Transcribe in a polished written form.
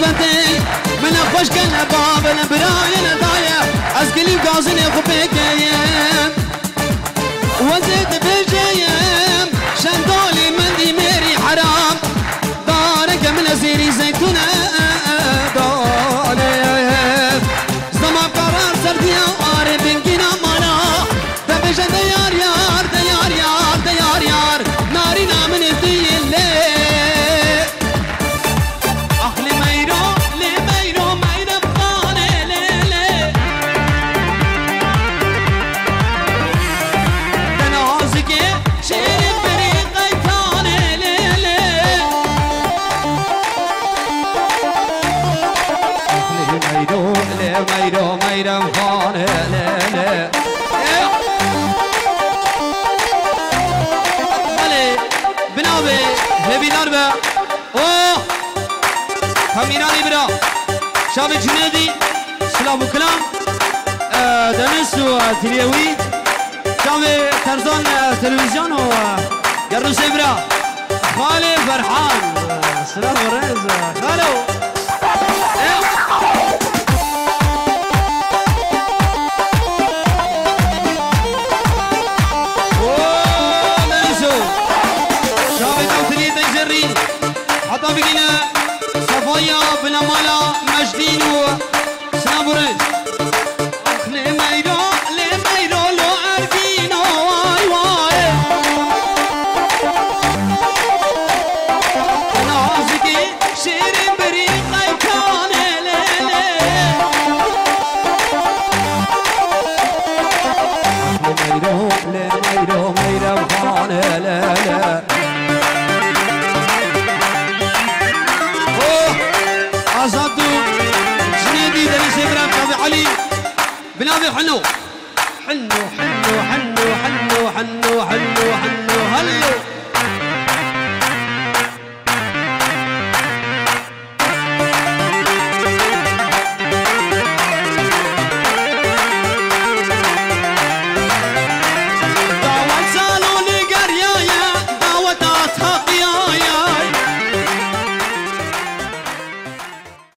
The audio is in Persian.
بتي من خوش كان باب البراي ندايا اسكلي غازني خبيكيم وزيد بجيم شندولي مندي ميري حرام دارك من زيري زيتونه دولي زمان قرار سرديا آره بنكينا مالا تبجن ديار يار ديار يار ديار يار ناري نامن الديلي أخلي ميرو لي ميرو ميرو بخاني ليلي تنازكي شيري بريقي كاني ليلي أخلي ميرو لي ميرو ميرو بخاني ليلي بنابه هبی نربه اوه کامینانی برا شاب جنیدی سلام و کلام دنس و تلیوی شاب ترزان تلویزیون و گروسی برا خالی فرحان سلام و رز خالو حتى بقينا صفايا بلا مالا مجدين وسنابوريز أخلي ميرو لي ميرو لو أرجينو واي واي نازكي شيرين بريقي كاني ليلي أخلي ميرو لي ميرو ميرو كاني ليلي عزادو جنيدي دنيس إبراهيم أبي علي بن أبي حنو حنو حنو حنو حنو حنو حنو حنو هلو